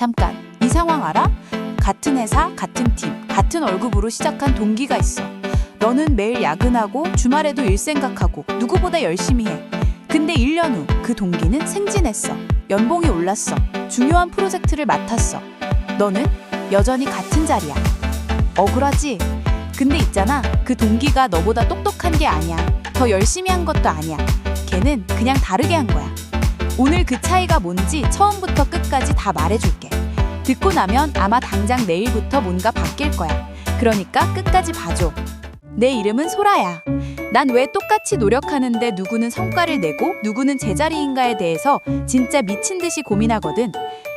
잠깐, 이 상황 알아? 같은 회사, 같은 팀, 같은 월급으로 시작한 동기가 있어. 너는 매일 야근하고 주말에도 일 생각하고 누구보다 열심히 해. 근데 1년 후 그 동기는 승진했어. 연봉이 올랐어. 중요한 프로젝트를 맡았어. 너는 여전히 같은 자리야. 억울하지? 근데 있잖아, 그 동기가 너보다 똑똑한 게 아니야. 더 열심히 한 것도 아니야. 걔는 그냥 다르게 한 거야. 오늘 그 차이가 뭔지 처음부터 끝까지 다 말해줄게. 듣고 나면 아마 당장 내일부터 뭔가 바뀔 거야. 그러니까 끝까지 봐줘. 내 이름은 소라야. 난 왜 똑같이 노력하는데 누구는 성과를 내고 누구는 제자리인가에 대해서 진짜 미친 듯이 고민하거든.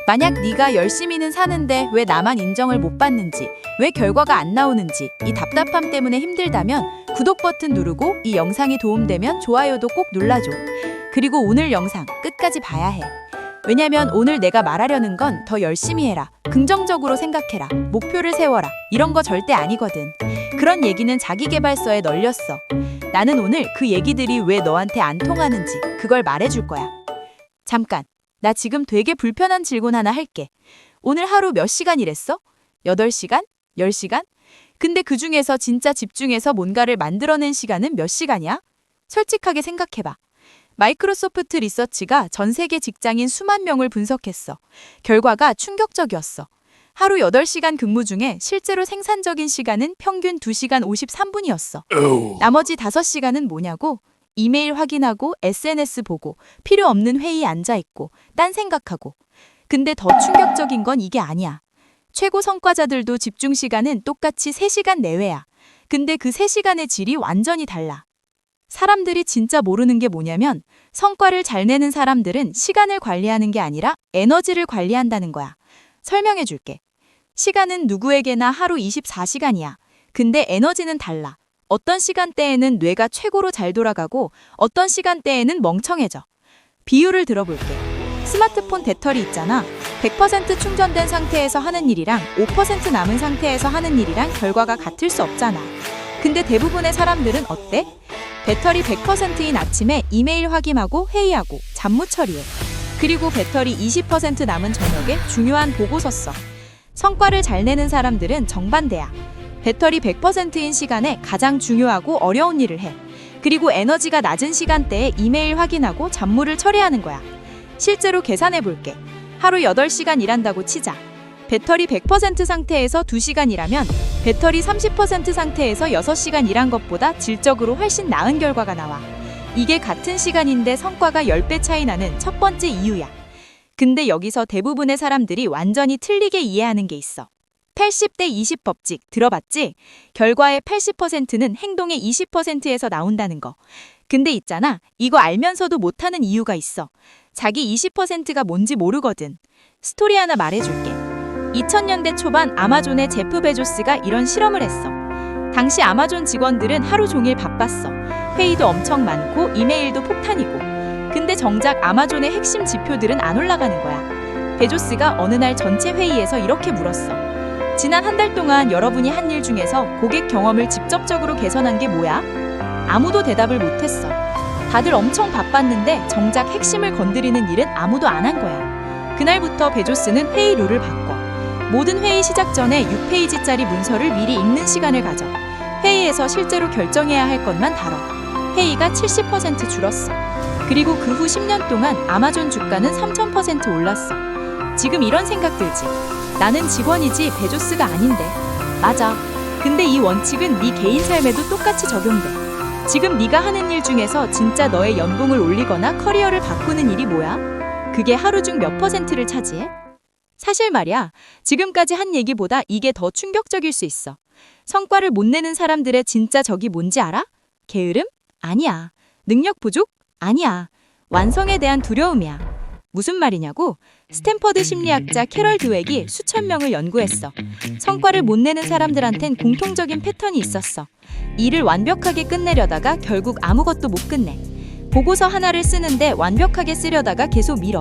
만약 네가 열심히는 사는데 왜 나만 인정을 못 받는지, 왜 결과가 안 나오는지 이 답답함 때문에 힘들다면 구독 버튼 누르고 이 영상이 도움되면 좋아요도 꼭 눌러줘. 그리고 오늘 영상 끝까지 봐야 해. 왜냐면 오늘 내가 말하려는 건 더 열심히 해라, 긍정적으로 생각해라, 목표를 세워라 이런 거 절대 아니거든. 그런 얘기는 자기계발서에 널렸어. 나는 오늘 그 얘기들이 왜 너한테 안 통하는지 그걸 말해줄 거야. 잠깐, 나 지금 되게 불편한 질문 하나 할게. 오늘 하루 몇 시간 일했어? 8시간? 10시간? 근데 그 중에서 진짜 집중해서 뭔가를 만들어낸 시간은 몇 시간이야? 솔직하게 생각해봐. 마이크로소프트 리서치가 전 세계 직장인 수만 명을 분석했어. 결과가 충격적이었어. 하루 8시간 근무 중에 실제로 생산적인 시간은 평균 2시간 53분이었어. 나머지 5시간은 뭐냐고? 이메일 확인하고 SNS 보고 필요 없는 회의 앉아있고 딴 생각하고. 근데 더 충격적인 건 이게 아니야. 최고 성과자들도 집중 시간은 똑같이 3시간 내외야. 근데 그 3시간의 질이 완전히 달라. 사람들이 진짜 모르는 게 뭐냐면 성과를 잘 내는 사람들은 시간을 관리하는 게 아니라 에너지를 관리한다는 거야. 설명해 줄게. 시간은 누구에게나 하루 24시간이야. 근데 에너지는 달라. 어떤 시간대에는 뇌가 최고로 잘 돌아가고 어떤 시간대에는 멍청해져. 비유를 들어볼게. 스마트폰 배터리 있잖아. 100% 충전된 상태에서 하는 일이랑 5% 남은 상태에서 하는 일이랑 결과가 같을 수 없잖아. 근데 대부분의 사람들은 어때? 배터리 100%인 아침에 이메일 확인하고 회의하고 잡무 처리해. 그리고 배터리 20% 남은 저녁에 중요한 보고서 써. 성과를 잘 내는 사람들은 정반대야. 배터리 100%인 시간에 가장 중요하고 어려운 일을 해. 그리고 에너지가 낮은 시간대에 이메일 확인하고 잡무를 처리하는 거야. 실제로 계산해 볼게. 하루 8시간 일한다고 치자. 배터리 100% 상태에서 2시간 일하면 배터리 30% 상태에서 6시간 일한 것보다 질적으로 훨씬 나은 결과가 나와. 이게 같은 시간인데 성과가 10배 차이 나는 첫 번째 이유야. 근데 여기서 대부분의 사람들이 완전히 틀리게 이해하는 게 있어. 80대 20 법칙 들어봤지? 결과의 80%는 행동의 20%에서 나온다는 거. 근데 있잖아, 이거 알면서도 못하는 이유가 있어. 자기 20%가 뭔지 모르거든. 스토리 하나 말해줄게. 2000년대 초반 아마존의 제프 베조스가 이런 실험을 했어. 당시 아마존 직원들은 하루 종일 바빴어. 회의도 엄청 많고 이메일도 폭탄이고. 근데 정작 아마존의 핵심 지표들은 안 올라가는 거야. 베조스가 어느 날 전체 회의에서 이렇게 물었어. 지난 한 달 동안 여러분이 한 일 중에서 고객 경험을 직접적으로 개선한 게 뭐야? 아무도 대답을 못했어. 다들 엄청 바빴는데 정작 핵심을 건드리는 일은 아무도 안 한 거야. 그날부터 베조스는 회의 룰을 바꿔. 모든 회의 시작 전에 6페이지짜리 문서를 미리 읽는 시간을 가져. 회의에서 실제로 결정해야 할 것만 다뤄. 회의가 70% 줄었어. 그리고 그 후 10년 동안 아마존 주가는 3000% 올랐어. 지금 이런 생각 들지? 나는 직원이지 베조스가 아닌데. 맞아. 근데 이 원칙은 네 개인 삶에도 똑같이 적용돼. 지금 네가 하는 일 중에서 진짜 너의 연봉을 올리거나 커리어를 바꾸는 일이 뭐야? 그게 하루 중 몇 %를 차지해? 사실 말이야, 지금까지 한 얘기보다 이게 더 충격적일 수 있어. 성과를 못 내는 사람들의 진짜 적이 뭔지 알아? 게으름? 아니야. 능력 부족? 아니야. 완성에 대한 두려움이야. 무슨 말이냐고? 스탠퍼드 심리학자 캐럴 드웩이 수천 명을 연구했어. 성과를 못 내는 사람들한텐 공통적인 패턴이 있었어. 일을 완벽하게 끝내려다가 결국 아무것도 못 끝내. 보고서 하나를 쓰는데 완벽하게 쓰려다가 계속 미뤄.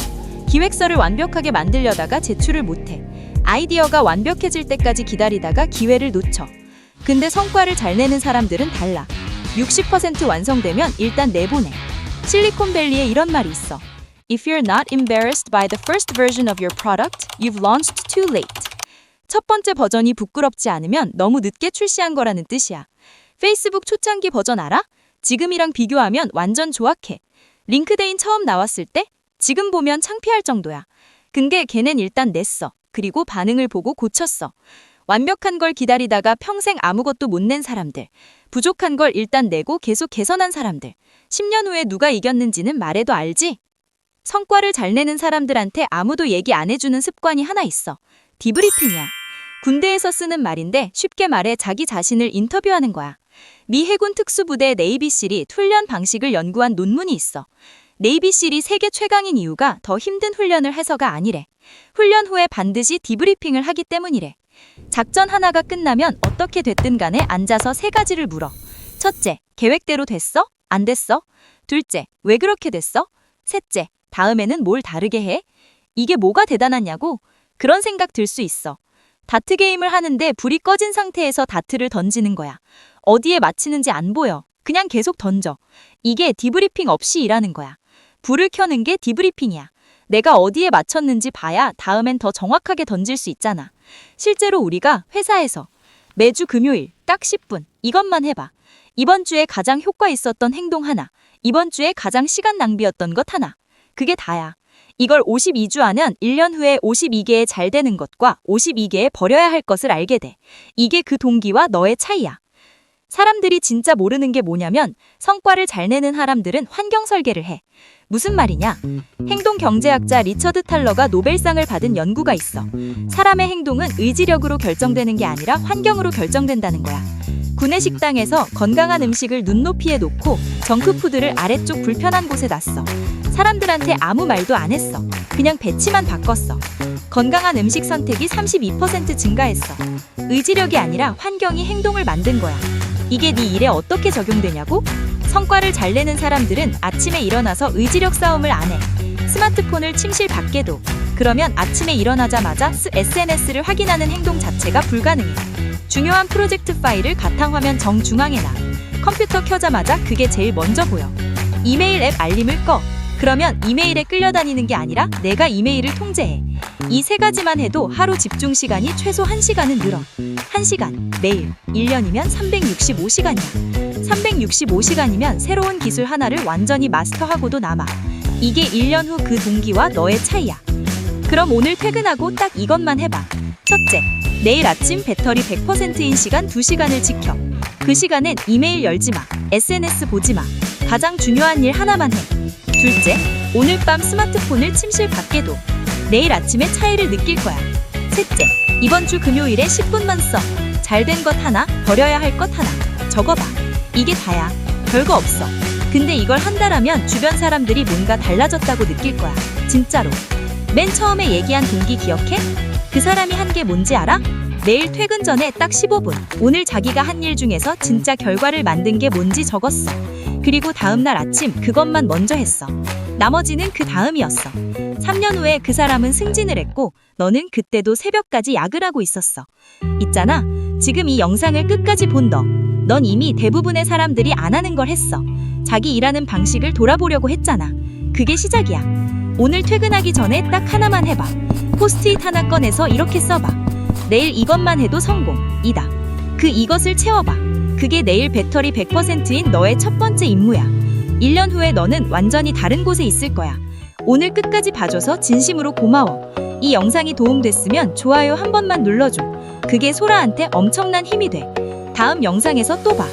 기획서를 완벽하게 만들려다가 제출을 못해. 아이디어가 완벽해질 때까지 기다리다가 기회를 놓쳐. 근데 성과를 잘 내는 사람들은 달라. 60% 완성되면 일단 내보내. 실리콘밸리에 이런 말이 있어. If you're not embarrassed by the first version of your product, you've launched too late. 첫 번째 버전이 부끄럽지 않으면 너무 늦게 출시한 거라는 뜻이야. 페이스북 초창기 버전 알아? 지금이랑 비교하면 완전 조악해. 링크드인 처음 나왔을 때 지금 보면 창피할 정도야. 근데 걔넨 일단 냈어. 그리고 반응을 보고 고쳤어. 완벽한 걸 기다리다가 평생 아무것도 못 낸 사람들. 부족한 걸 일단 내고 계속 개선한 사람들. 10년 후에 누가 이겼는지는 말해도 알지? 성과를 잘 내는 사람들한테 아무도 얘기 안 해주는 습관이 하나 있어. 디브리핑이야. 군대에서 쓰는 말인데 쉽게 말해 자기 자신을 인터뷰하는 거야. 미 해군 특수부대 네이비실이 훈련 방식을 연구한 논문이 있어. 네이비실이 세계 최강인 이유가 더 힘든 훈련을 해서가 아니래. 훈련 후에 반드시 디브리핑을 하기 때문이래. 작전 하나가 끝나면 어떻게 됐든 간에 앉아서 3가지를 물어. 첫째, 계획대로 됐어? 안 됐어? 둘째, 왜 그렇게 됐어? 셋째, 다음에는 뭘 다르게 해? 이게 뭐가 대단하냐고? 그런 생각 들 수 있어. 다트 게임을 하는데 불이 꺼진 상태에서 다트를 던지는 거야. 어디에 맞히는지 안 보여. 그냥 계속 던져. 이게 디브리핑 없이 일하는 거야. 불을 켜는 게 디브리핑이야. 내가 어디에 맞췄는지 봐야 다음엔 더 정확하게 던질 수 있잖아. 실제로 우리가 회사에서 매주 금요일 딱 10분 이것만 해봐. 이번 주에 가장 효과 있었던 행동 하나. 이번 주에 가장 시간 낭비였던 것 하나. 그게 다야. 이걸 52주 하면 1년 후에 52개의 잘 되는 것과 52개의 버려야 할 것을 알게 돼. 이게 그 동기와 너의 차이야. 사람들이 진짜 모르는 게 뭐냐면 성과를 잘 내는 사람들은 환경 설계를 해. 무슨 말이냐? 행동 경제학자 리처드 탈러가 노벨상을 받은 연구가 있어. 사람의 행동은 의지력으로 결정되는 게 아니라 환경으로 결정된다는 거야. 구내 식당에서 건강한 음식을 눈높이에 놓고 정크푸드를 아래쪽 불편한 곳에 놨어. 사람들한테 아무 말도 안 했어. 그냥 배치만 바꿨어. 건강한 음식 선택이 32% 증가했어. 의지력이 아니라 환경이 행동을 만든 거야. 이게 네 일에 어떻게 적용되냐고? 성과를 잘 내는 사람들은 아침에 일어나서 의지력 싸움을 안 해. 스마트폰을 침실 밖에 둬. 그러면 아침에 일어나자마자 SNS를 확인하는 행동 자체가 불가능해. 중요한 프로젝트 파일을 바탕화면 정중앙에 놔. 컴퓨터 켜자마자 그게 제일 먼저 보여. 이메일 앱 알림을 꺼. 그러면 이메일에 끌려다니는 게 아니라 내가 이메일을 통제해. 이 3가지만 해도 하루 집중 시간이 최소 1시간은 늘어. 1시간, 매일, 1년이면 365시간이야. 365시간이면 새로운 기술 하나를 완전히 마스터하고도 남아. 이게 1년 후 그 동기와 너의 차이야. 그럼 오늘 퇴근하고 딱 이것만 해봐. 첫째, 내일 아침 배터리 100%인 시간 2시간을 지켜. 그 시간엔 이메일 열지 마. SNS 보지 마. 가장 중요한 일 하나만 해. 둘째, 오늘 밤 스마트폰을 침실 밖에 둬. 내일 아침에 차이를 느낄 거야. 셋째, 이번 주 금요일에 10분만 써. 잘된 것 하나, 버려야 할 것 하나. 적어봐. 이게 다야. 별거 없어. 근데 이걸 한 달 하면 주변 사람들이 뭔가 달라졌다고 느낄 거야. 진짜로. 맨 처음에 얘기한 동기 기억해? 그 사람이 한 게 뭔지 알아? 내일 퇴근 전에 딱 15분. 오늘 자기가 한 일 중에서 진짜 결과를 만든 게 뭔지 적었어. 그리고 다음날 아침 그것만 먼저 했어. 나머지는 그 다음이었어. 3년 후에 그 사람은 승진을 했고 너는 그때도 새벽까지 야근 하고 있었어. 있잖아. 지금 이 영상을 끝까지 본 너. 넌 이미 대부분의 사람들이 안 하는 걸 했어. 자기 일하는 방식을 돌아보려고 했잖아. 그게 시작이야. 오늘 퇴근하기 전에 딱 하나만 해봐. 포스트잇 하나 꺼내서 이렇게 써봐. 내일 이것만 해도 성공이다. 그 이것을 채워봐. 그게 내일 배터리 100%인 너의 첫 번째 임무야. 1년 후에 너는 완전히 다른 곳에 있을 거야. 오늘 끝까지 봐줘서 진심으로 고마워. 이 영상이 도움됐으면 좋아요 한 번만 눌러줘. 그게 소라한테 엄청난 힘이 돼. 다음 영상에서 또 봐.